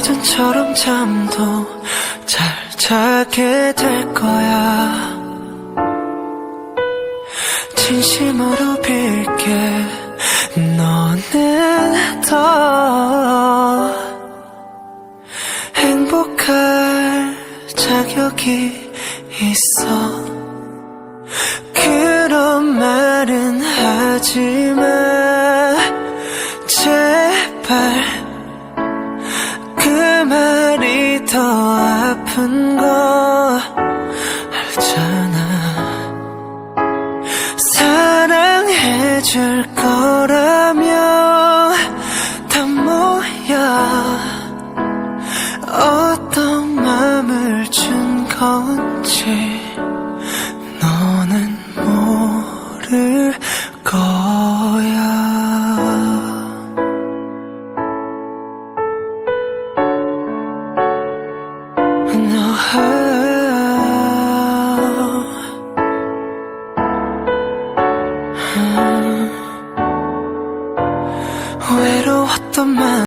예전처럼 잠도 잘 자게 될 거야. 진심으로 빌게, 너는 더 행복할 자격이 있어. 그런 말은 하지마, 제발. 그 말이 더 아픈 거 알잖아. 사랑해줄 거라면 다 뭐야, 어떤 맘을 준 건지 너는 모를 거야. 외로웠던 맘